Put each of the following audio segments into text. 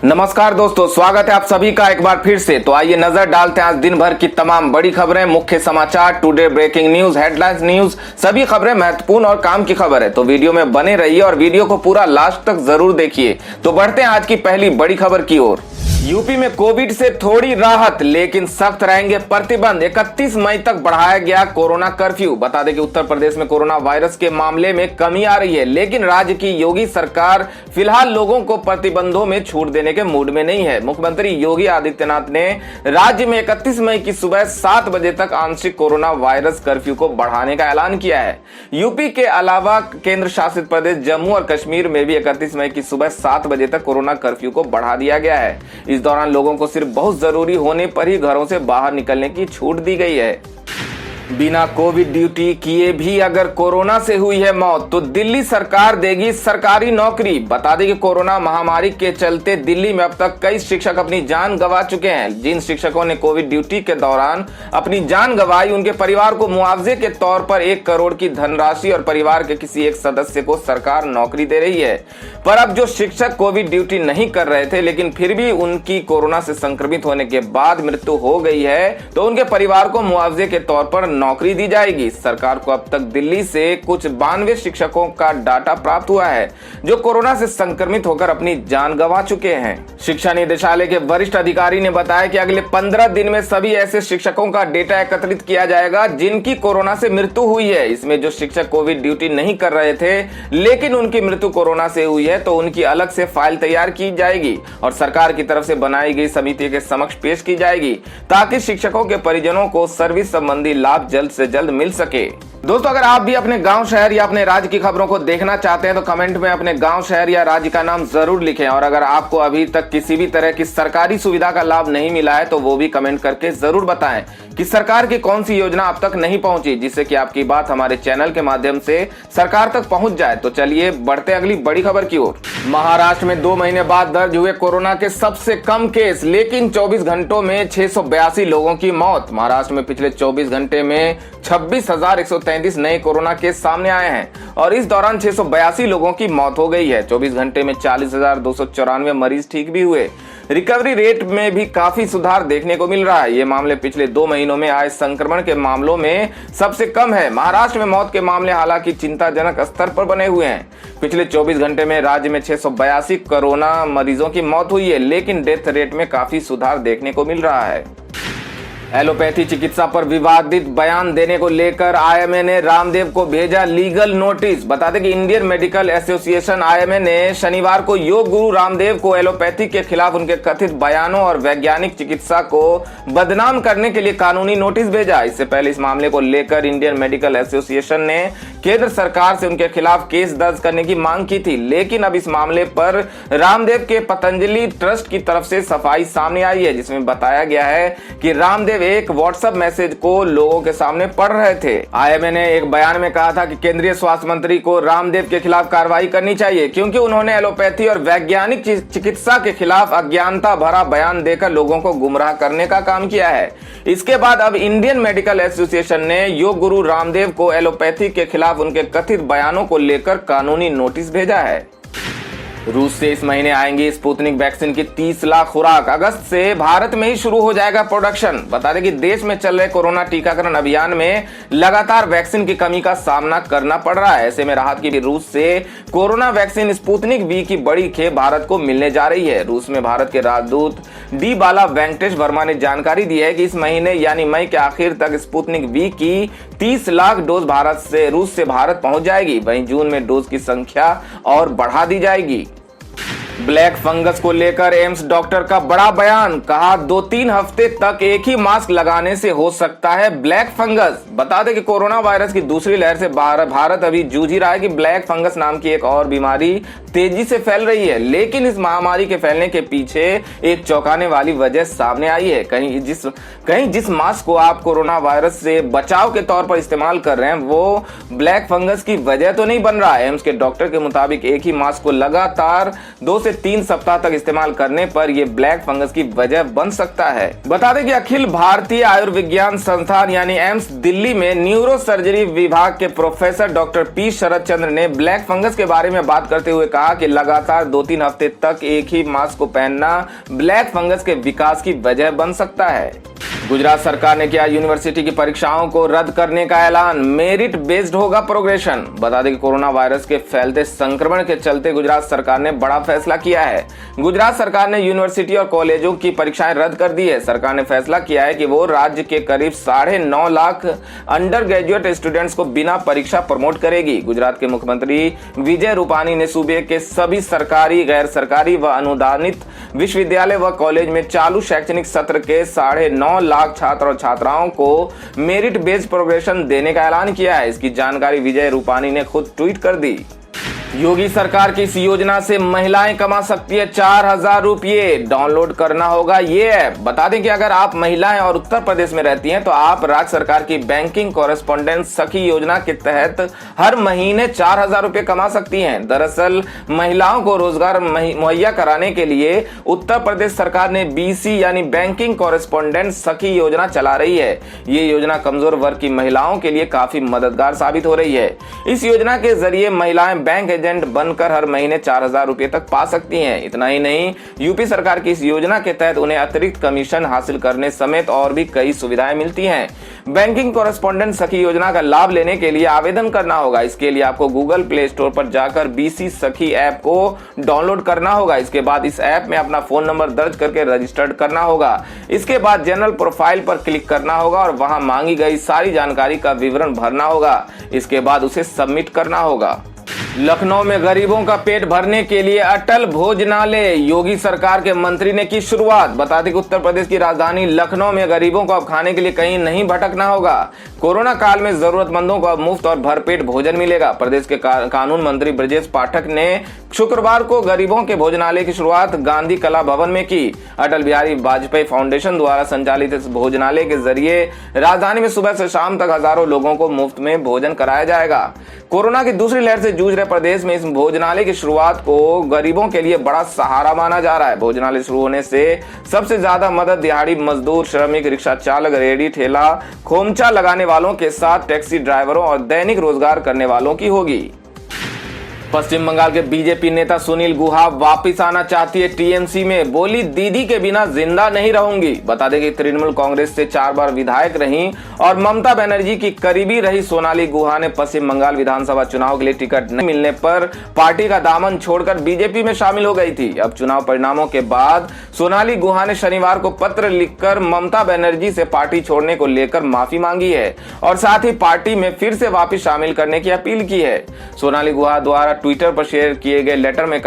नमस्कार दोस्तों, स्वागत है आप सभी का एक बार फिर से। तो आइए नजर डालते हैं आज दिन भर की तमाम बड़ी खबरें, मुख्य समाचार, today breaking news, headlines news, सभी खबरें महत्वपूर्ण और काम की खबर है। तो वीडियो में बने रहिए और वीडियो को पूरा लास्ट तक जरूर देखिए। तो बढ़ते हैं आज की पहली बड़ी खबर की ओर। यूपी में कोविड से थोड़ी राहत, लेकिन सख्त रहेंगे प्रतिबंध। 31 मई तक बढ़ाया गया कोरोना कर्फ्यू। बता दें कि उत्तर प्रदेश में कोरोना वायरस के मामले में कमी आ रही है, लेकिन राज्य की योगी सरकार फिलहाल लोगों को प्रतिबंधों में छूट देने के मूड में नहीं है। मुख्यमंत्री योगी आदित्यनाथ ने राज्य में 31 मई की सुबह 7 बजे तक आंशिक कोरोना वायरस कर्फ्यू को बढ़ाने का ऐलान किया है। यूपी के अलावा केंद्र शासित प्रदेश जम्मू और कश्मीर में भी 31 मई की सुबह 7 बजे तक कोरोना कर्फ्यू को बढ़ा दिया गया है। इस दौरान लोगों को सिर्फ बहुत जरूरी होने पर ही घरों से बाहर निकलने की छूट दी गई है। बिना कोविड ड्यूटी किए भी अगर कोरोना से हुई है मौत तो दिल्ली सरकार देगी सरकारी नौकरी। बता दें कि कोरोना महामारी के चलते दिल्ली में अब तक कई शिक्षक अपनी जान गंवा चुके हैं। जिन शिक्षकों ने कोविड ड्यूटी के दौरान अपनी जान गंवाई, उनके परिवार को मुआवजे के तौर पर 1 करोड़ की धनराशि और परिवार के किसी एक सदस्य को सरकार नौकरी दे रही है। पर अब जो शिक्षक कोविड ड्यूटी नहीं कर रहे थे, लेकिन फिर भी उनकी कोरोना से संक्रमित होने के बाद मृत्यु हो गई है, तो उनके परिवार को मुआवजे के तौर पर नौकरी दी जाएगी। सरकार को अब तक दिल्ली से कुछ 92 शिक्षकों का डाटा प्राप्त हुआ है जो कोरोना से संक्रमित होकर अपनी जान गंवा चुके हैं। शिक्षा निदेशालय के वरिष्ठ अधिकारी ने बताया कि अगले 15 दिन में सभी ऐसे शिक्षकों का डेटा एकत्रित किया जाएगा जिनकी कोरोना से मृत्यु हुई है। इसमें जो शिक्षक कोविड ड्यूटी नहीं कर रहे थे लेकिन उनकी मृत्यु कोरोना से हुई है, तो उनकी अलग से फाइल तैयार की जाएगी और सरकार की तरफ से बनाई गई समिति के समक्ष पेश की जाएगी, ताकि शिक्षकों के परिजनों को सर्विस संबंधी लाभ जल्द से जल्द मिल सके। दोस्तों, अगर आप भी अपने गांव, शहर या अपने राज्य की खबरों को देखना चाहते हैं तो कमेंट में अपने गांव, शहर या राज्य का नाम जरूर लिखें। और अगर आपको अभी तक किसी भी तरह की सरकारी सुविधा का लाभ नहीं मिला है तो वो भी कमेंट करके जरूर बताएं कि सरकार की कौन सी योजना अब तक नहीं पहुंची, जिससे कि आपकी बात हमारे चैनल के माध्यम से सरकार तक पहुंच जाए। तो चलिए बढ़ते अगली बड़ी खबर की ओर। महाराष्ट्र में 2 महीने बाद दर्ज हुए कोरोना के सबसे कम केस, लेकिन 24 घंटों में 682 लोगों की मौत। महाराष्ट्र में पिछले 24 घंटे में 26,133 नए कोरोना केस सामने आए हैं और इस दौरान 682 लोगों की मौत हो गई है। 24 घंटे में 40,294 मरीज ठीक भी हुए। रिकवरी रेट में भी काफी सुधार देखने को मिल रहा है। ये मामले पिछले 2 महीनों में आए संक्रमण के मामलों में सबसे कम है। महाराष्ट्र में मौत के मामले हालांकि चिंताजनक स्तर पर बने हुए हैं। पिछले 24 घंटे में राज्य में 682 कोरोना मरीजों की मौत हुई है, लेकिन डेथ रेट में काफी सुधार देखने को मिल रहा है। एलोपैथी चिकित्सा पर विवादित बयान देने को लेकर आईएमए ने रामदेव को भेजा लीगल नोटिस। बता दें कि इंडियन मेडिकल एसोसिएशन आईएमए ने शनिवार को योग गुरु रामदेव को एलोपैथी के खिलाफ उनके कथित बयानों और वैज्ञानिक चिकित्सा को बदनाम करने के लिए कानूनी नोटिस भेजा। इससे पहले इस मामले को लेकर इंडियन मेडिकल एसोसिएशन ने केंद्र सरकार से उनके खिलाफ केस दर्ज करने की मांग की थी, लेकिन अब इस मामले पर रामदेव के पतंजलि ट्रस्ट की तरफ से सफाई सामने आई है, जिसमें बताया गया है कि रामदेव एक व्हाट्सएप मैसेज को लोगों के सामने पढ़ रहे थे। आईएमए ने एक बयान में कहा था कि केंद्रीय स्वास्थ्य मंत्री को रामदेव के खिलाफ कार्रवाई करनी चाहिए, क्योंकि उन्होंने एलोपैथी और वैज्ञानिक चिकित्सा के खिलाफ अज्ञानता भरा बयान देकर लोगों को गुमराह करने का काम किया है। इसके बाद अब इंडियन मेडिकल एसोसिएशन ने योग गुरु रामदेव को एलोपैथी के खिलाफ उनके कथित बयानों को लेकर कानूनी नोटिस भेजा है। रूस से इस महीने आएंगी स्पुतनिक वैक्सीन की 30 लाख खुराक। अगस्त से भारत में ही शुरू हो जाएगा प्रोडक्शन। बता दें कि देश में चल रहे कोरोना टीकाकरण अभियान में लगातार वैक्सीन की कमी का सामना करना पड़ रहा है। ऐसे में राहत की भी रूस से कोरोना वैक्सीन स्पुतनिक वी की बड़ी खेप भारत को मिलने जा रही है। रूस में भारत के राजदूत डी बाला वेंकटेश वर्मा ने जानकारी दी है कि इस महीने यानी मई के आखिर तक स्पुतनिक वी की 30 लाख डोज रूस से भारत पहुंच जाएगी। वहीं जून में डोज की संख्या और बढ़ा दी जाएगी। ब्लैक फंगस को लेकर एम्स डॉक्टर का बड़ा बयान। कहा 2-3 हफ्ते तक एक ही मास्क लगाने से हो सकता है ब्लैक फंगस। बता दें कि कोरोना वायरस की दूसरी लहर से भारत अभी जूझ ही रहा है कि ब्लैक फंगस नाम की एक और बीमारी तेजी से फैल रही है, लेकिन इस महामारी के फैलने के पीछे एक चौंकाने वाली वजह सामने आई है। कहीं जिस मास्क को आप कोरोना वायरस से बचाव के तौर पर इस्तेमाल कर रहे हैं वो ब्लैक फंगस की वजह तो नहीं बन रहा है। एम्स के डॉक्टर के मुताबिक एक ही मास्क को लगातार 2 से से 3 सप्ताह तक इस्तेमाल करने पर यह ब्लैक फंगस की वजह बन सकता है। बता दें कि अखिल भारतीय आयुर्विज्ञान संस्थान यानी एम्स दिल्ली में न्यूरो सर्जरी विभाग के प्रोफेसर डॉक्टर पी शरद चंद्र ने ब्लैक फंगस के बारे में बात करते हुए कहा कि लगातार 2-3 हफ्ते तक एक ही मास्क को पहनना ब्लैक फंगस के विकास की वजह बन सकता है। गुजरात सरकार ने किया यूनिवर्सिटी की परीक्षाओं को रद्द करने का ऐलान, मेरिट बेस्ड होगा प्रोग्रेशन। बता दें कि कोरोना वायरस के फैलते संक्रमण के चलते गुजरात सरकार ने बड़ा फैसला किया है। गुजरात सरकार ने यूनिवर्सिटी और कॉलेजों की परीक्षाएं रद्द कर दी है। सरकार ने फैसला किया है कि वो राज्य के करीब 9.5 लाख अंडर ग्रेजुएट स्टूडेंट्स को बिना परीक्षा प्रमोट करेगी। गुजरात के मुख्यमंत्री विजय रूपानी ने सूबे के सभी सरकारी, गैर सरकारी व अनुदानित विश्वविद्यालय व कॉलेज में चालू शैक्षणिक सत्र के 9.5 लाख छात्र और छात्राओं को मेरिट बेस्ड प्रोग्रेशन देने का ऐलान किया है। इसकी जानकारी विजय रूपानी ने खुद ट्वीट कर दी। योगी सरकार की इस योजना से महिलाएं कमा सकती है 4,000 रुपये। डाउनलोड करना होगा ये ऐप। बता दें कि अगर आप महिलाएं और उत्तर प्रदेश में रहती हैं तो आप राज्य सरकार की बैंकिंग कॉरेस्पॉन्डेंट सखी योजना के तहत हर महीने 4,000 रुपये कमा सकती हैं। दरअसल महिलाओं को रोजगार मुहैया कराने के लिए उत्तर प्रदेश सरकार ने BC यानी बैंकिंग कॉरेस्पॉन्डेंट सखी योजना चला रही है। ये योजना कमजोर वर्ग की महिलाओं के लिए काफी मददगार साबित हो रही है। इस योजना के जरिए महिलाएं बैंक एजेंट बनकर हर महीने 4,000 रुपए तक पा सकती हैं। इतना ही नहीं, यूपी सरकार की इस योजना के तहत उन्हें अतिरिक्त कमीशन हासिल करने समेत और भी कई सुविधाएं मिलती हैं। बैंकिंग कॉरेस्पॉन्डेंट सखी योजना का लाभ लेने के लिए आवेदन करना होगा। इसके लिए आपको गूगल प्ले स्टोर पर जाकर BC सखी ऐप को डाउनलोड करना होगा। इसके बाद इस ऐप में अपना फोन नंबर दर्ज करके रजिस्टर्ड करना होगा। इसके बाद जनरल प्रोफाइल पर क्लिक करना होगा और वहां मांगी गई सारी जानकारी का विवरण भरना होगा। इसके बाद उसे सबमिट करना होगा। लखनऊ में गरीबों का पेट भरने के लिए अटल भोजनालय, योगी सरकार के मंत्री ने की शुरुआत। बता दें कि उत्तर प्रदेश की राजधानी लखनऊ में गरीबों को अब खाने के लिए कहीं नहीं भटकना होगा। कोरोना काल में जरूरतमंदों को अब मुफ्त और भरपेट भोजन मिलेगा। प्रदेश के कानून मंत्री ब्रजेश पाठक ने शुक्रवार को गरीबों के भोजनालय की शुरुआत गांधी कला भवन में की। अटल बिहारी वाजपेयी फाउंडेशन द्वारा संचालित इस भोजनालय के जरिए राजधानी में सुबह से शाम तक हजारों लोगों को मुफ्त में भोजन कराया जाएगा। कोरोना की दूसरी लहर से जूझ रहे प्रदेश में इस भोजनालय की शुरुआत को गरीबों के लिए बड़ा सहारा माना जा रहा है। भोजनालय शुरू होने से सबसे ज्यादा मदद दिहाड़ी मजदूर, श्रमिक, रिक्शा चालक, रेहड़ी ठेला, खोमचा लगाने वालों के साथ टैक्सी ड्राइवरों और दैनिक रोजगार करने वालों की होगी। पश्चिम बंगाल के बीजेपी नेता सुनील गुहा वापिस आना चाहती है TMC में। बोली, दीदी के बिना जिंदा नहीं रहूंगी। बता दें कि तृणमूल कांग्रेस से 4 बार विधायक रही और ममता बनर्जी की करीबी रही सोनाली गुहा ने पश्चिम बंगाल विधानसभा चुनाव के लिए टिकट नहीं मिलने पर पार्टी का दामन छोड़कर बीजेपी में शामिल हो गई थी। अब चुनाव परिणामों के बाद सोनाली गुहा ने शनिवार को पत्र लिखकर ममता बनर्जी से पार्टी छोड़ने को लेकर माफी मांगी है और साथ ही पार्टी में फिर से वापिस शामिल करने की अपील की है। सोनाली गुहा द्वारा ट्विटर पर शेयर किए गए लेटर में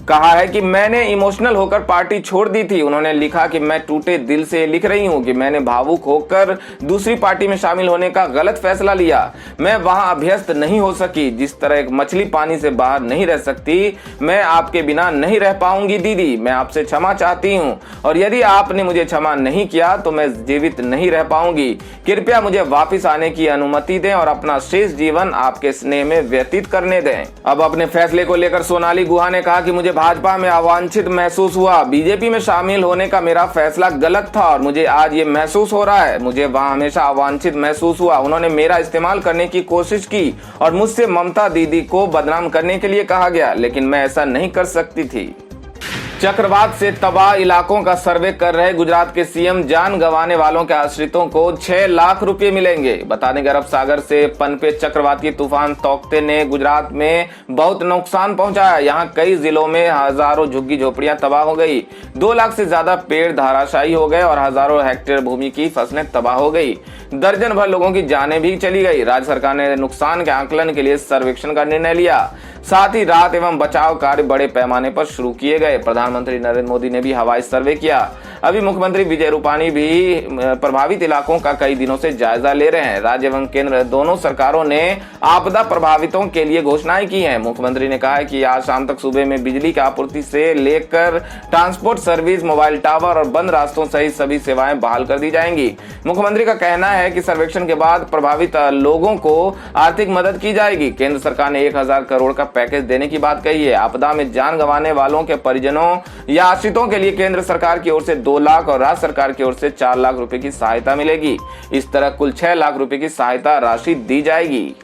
कहा है कि मैंने इमोशनल होकर पार्टी छोड़ दी थी। उन्होंने लिखा कि मैं टूटे दिल से लिख रही हूं कि मैंने भावुक होकर दूसरी पार्टी में शामिल होने का गलत फैसला लिया। मैं वहां अभ्यस्त नहीं हो सकी। जिस तरह एक मछली पानी से बाहर नहीं रह सकती, मैं आपके बिना नहीं रह पाऊंगी दीदी। मैं आपसे क्षमा चाहती हूं और यदि आपने मुझे क्षमा नहीं किया तो मैं जीवित नहीं रह पाऊंगी। कृपया मुझे वापिस आने की अनुमति दें और अपना शेष जीवन आपके स्नेह में व्यतीत करने दें। अब अपने फैसले को लेकर सोनाली गुहा ने कहा कि मुझे भाजपा में अवांछित महसूस हुआ। बीजेपी में शामिल होने का मेरा फैसला गलत था और मुझे आज ये महसूस हो रहा है। मुझे वहां हमेशा अवांछित महसूस हुआ। उन्होंने मेरा इस्तेमाल करने की कोशिश की और मुझसे ममता दीदी को बदनाम करने के लिए कहा गया, लेकिन मैं ऐसा नहीं कर सकती थी। चक्रवात से तबाह इलाकों का सर्वे कर रहे गुजरात के CM जान गंवाने वालों के आश्रितों को 6 लाख रुपए मिलेंगे। बता दें कि अरब सागर से पनपे चक्रवाती तूफान तौकते ने गुजरात में बहुत नुकसान पहुंचाया। यहाँ कई जिलों में हजारों झुग्गी झोपड़ियां तबाह हो गई। 2 लाख से ज्यादा पेड़ धाराशायी हो गए और हजारों हेक्टेयर भूमि की फसलें तबाह हो गई। दर्जन भर लोगों की जानें भी चली गई। राज्य सरकार ने नुकसान के आकलन के लिए सर्वेक्षण का निर्णय लिया। साथ ही राहत एवं बचाव कार्य बड़े पैमाने पर शुरू किए गए। प्रधानमंत्री नरेंद्र मोदी ने भी हवाई सर्वे किया। अभी मुख्यमंत्री विजय रूपाणी भी प्रभावित इलाकों का कई दिनों से जायजा ले रहे हैं। राज्य एवं केंद्र दोनों सरकारों ने आपदा प्रभावितों के लिए घोषणाएं की हैं। मुख्यमंत्री ने कहा है कि आज शाम तक सूबे में बिजली की आपूर्ति से लेकर ट्रांसपोर्ट सर्विस, मोबाइल टावर और बंद रास्तों सहित सभी सेवाएं बहाल कर दी जाएंगी। मुख्यमंत्री का कहना है कि सर्वेक्षण के बाद प्रभावित लोगों को आर्थिक मदद की जाएगी। केंद्र सरकार ने 1000 करोड़ का पैकेज देने की बात कही है। आपदा में जान गंवाने वालों के परिजनों या आश्रितों के लिए केंद्र सरकार की ओर से 2 लाख और राज्य सरकार की ओर से 4 लाख रुपए की सहायता मिलेगी। इस तरह कुल 6 लाख रुपए की सहायता राशि दी जाएगी।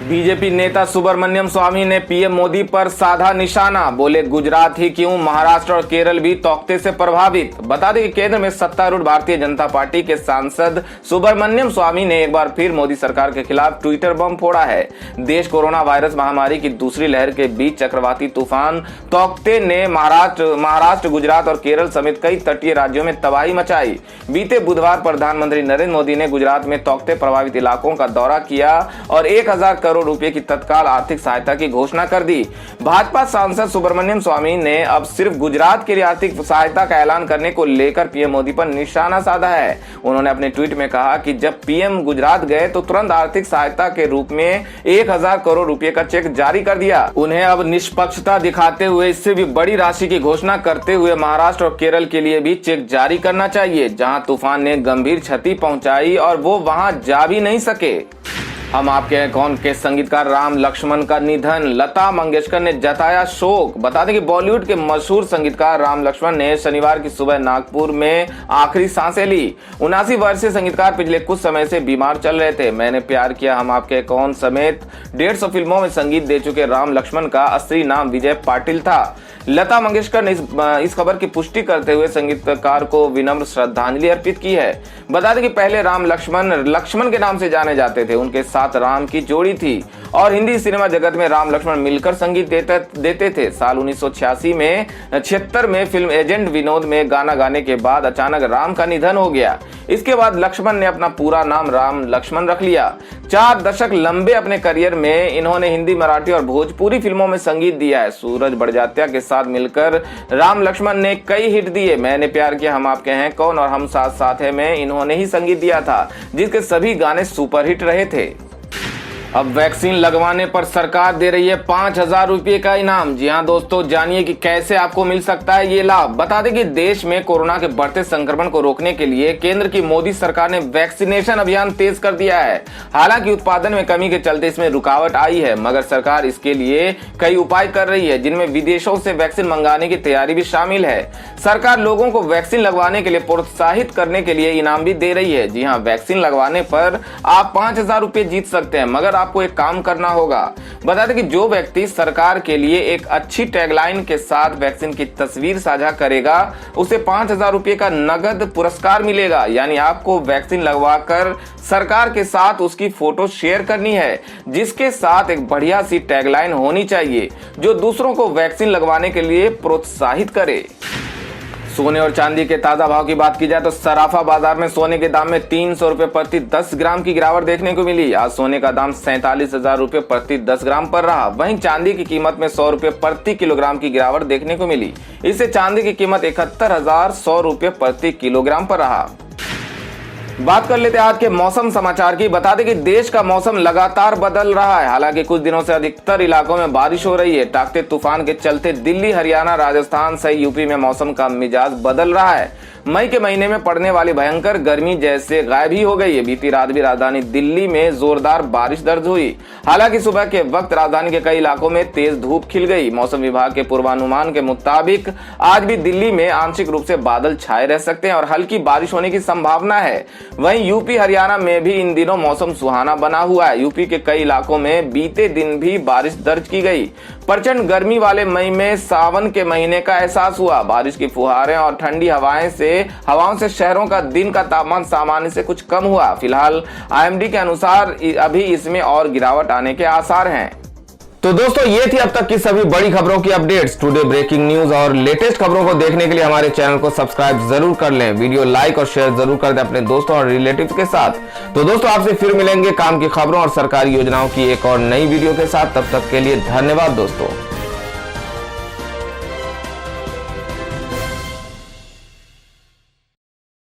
बीजेपी नेता सुब्रमण्यम स्वामी ने पीएम मोदी पर साधा निशाना, बोले गुजरात ही क्यों, महाराष्ट्र और केरल भी तौकते से प्रभावित। बता दें कि केंद्र में सत्तारूढ़ भारतीय जनता पार्टी के सांसद सुब्रमण्यम स्वामी ने एक बार फिर मोदी सरकार के खिलाफ ट्विटर बम फोड़ा है। देश कोरोना वायरस महामारी की दूसरी लहर के बीच चक्रवाती तूफान तौकते ने महाराष्ट्र, गुजरात और केरल समेत कई तटीय राज्यों में तबाही मचाई। बीते बुधवार प्रधानमंत्री नरेंद्र मोदी ने गुजरात में तौकते प्रभावित इलाकों का दौरा किया और 1000 करोड़ रुपए की तत्काल आर्थिक सहायता की घोषणा कर दी। भाजपा सांसद सुब्रमण्यम स्वामी ने अब सिर्फ गुजरात के लिए आर्थिक सहायता का ऐलान करने को लेकर पीएम मोदी पर निशाना साधा है। उन्होंने अपने ट्वीट में कहा कि जब पीएम गुजरात गए तो तुरंत आर्थिक सहायता के रूप में 1000 करोड़ रुपए का चेक जारी कर दिया। उन्हें अब निष्पक्षता दिखाते हुए इससे भी बड़ी राशि की घोषणा करते हुए महाराष्ट्र और केरल के लिए भी चेक जारी करना चाहिए, जहां तूफान ने गंभीर क्षति पहुंचाई और वो वहां जा भी नहीं सके। हम आपके हैं कौन के संगीतकार राम लक्ष्मण का निधन, लता मंगेशकर ने जताया शोक। बता दें कि बॉलीवुड के मशहूर संगीतकार राम लक्ष्मण ने शनिवार की सुबह नागपुर में आखिरी सांसें ली। 79 वर्षीय संगीतकार पिछले कुछ समय से बीमार चल रहे थे। मैंने प्यार किया, हम आपके कौन समेत 150 फिल्मों में संगीत दे चुके राम लक्ष्मण का असली नाम विजय पाटिल था। लता मंगेशकर ने इस खबर की पुष्टि करते हुए संगीतकार को विनम्र श्रद्धांजलि अर्पित की है। बता दें कि पहले राम लक्ष्मण के नाम से जाने जाते थे। उनके साथ राम की जोड़ी थी और हिंदी सिनेमा जगत में राम लक्ष्मण मिलकर संगीत देते थे। साल 1986 में 76 में फिल्म एजेंट विनोद में गाना गाने के बाद अचानक राम का निधन हो गया। इसके बाद लक्ष्मण ने अपना पूरा नाम राम लक्ष्मण रख लिया। 4 दशक लंबे अपने करियर में इन्होंने हिंदी, मराठी और भोजपुरी फिल्मों में संगीत दिया है। सूरज बड़जात्या के साथ मिलकर राम लक्ष्मण ने कई हिट दिए। मैंने प्यार किया, हम आपके हैं कौन और हम साथ साथ हैं में इन्होंने ही संगीत दिया था, जिसके सभी गाने सुपरहिट रहे थे। अब वैक्सीन लगवाने पर सरकार दे रही है 5000 रुपए का इनाम। जी हां दोस्तों, जानिए कि कैसे आपको मिल सकता है ये लाभ। बता दें कि देश में कोरोना के बढ़ते संक्रमण को रोकने के लिए केंद्र की मोदी सरकार ने वैक्सीनेशन अभियान तेज कर दिया है। हालांकि उत्पादन में कमी के चलते इसमें रुकावट आई है, मगर सरकार इसके लिए कई उपाय कर रही है, जिनमें विदेशों से वैक्सीन मंगाने की तैयारी भी शामिल है। सरकार लोगों को वैक्सीन लगवाने के लिए प्रोत्साहित करने के लिए इनाम भी दे रही है। जी हाँ, वैक्सीन लगवाने पर आप 5000 रुपए जीत सकते हैं, मगर आपको एक काम करना होगा। बता दें कि जो व्यक्ति सरकार के लिए एक अच्छी टैगलाइन के साथ वैक्सीन की तस्वीर साझा करेगा, उसे 5000 रुपए का नगद पुरस्कार मिलेगा। यानी आपको वैक्सीन लगवाकर सरकार के साथ उसकी फोटो शेयर करनी है, जिसके साथ एक बढ़िया सी टैगलाइन होनी चाहिए जो दूसरों को वैक्सीन लगवाने के लिए प्रोत्साहित करे। सोने और चांदी के ताजा भाव की बात की जाए तो सराफा बाजार में सोने के दाम में 300 रुपए प्रति 10 ग्राम की गिरावट देखने को मिली। आज सोने का दाम 47,000 रुपए प्रति 10 ग्राम पर रहा। वहीं चांदी की कीमत में 100 रुपए प्रति किलोग्राम की गिरावट देखने को मिली। इससे चांदी की कीमत 71,100 रुपए प्रति किलोग्राम पर रहा। बात कर लेते हैं आज के मौसम समाचार की। बता दें कि देश का मौसम लगातार बदल रहा है। हालांकि कुछ दिनों से अधिकतर इलाकों में बारिश हो रही है। टाकते तूफान के चलते दिल्ली, हरियाणा, राजस्थान सहित यूपी में मौसम का मिजाज बदल रहा है। मई के महीने में पड़ने वाली भयंकर गर्मी जैसे गायब ही हो गई है। बीती रात भी राजधानी दिल्ली में जोरदार बारिश दर्ज हुई। हालांकि सुबह के वक्त राजधानी के कई इलाकों में तेज धूप खिल गई। मौसम विभाग के पूर्वानुमान के मुताबिक आज भी दिल्ली में आंशिक रूप से बादल छाए रह सकते हैं और हल्की बारिश होने की संभावना है। वहीं यूपी, हरियाणा में भी इन दिनों मौसम सुहाना बना हुआ है। यूपी के कई इलाकों में बीते दिन भी बारिश दर्ज की गई। प्रचंड गर्मी वाले मई में सावन के महीने का एहसास हुआ। बारिश की फुहारें और ठंडी हवाओं से शहरों का दिन का तापमान सामान्य से कुछ कम हुआ। फिलहाल आईएमडी के अनुसार अभी इसमें और गिरावट आने के आसार हैं। तो दोस्तों, ये थी अब तक की सभी बड़ी खबरों की अपडेट्स। टुडे ब्रेकिंग न्यूज और लेटेस्ट खबरों को देखने के लिए हमारे चैनल को सब्सक्राइब जरूर कर लें। वीडियो लाइक और शेयर जरूर कर दें अपने दोस्तों और रिलेटिव्स के साथ। तो दोस्तों, आपसे फिर मिलेंगे काम की खबरों और सरकारी योजनाओं की एक और नई वीडियो के साथ। तब तक के लिए धन्यवाद दोस्तों।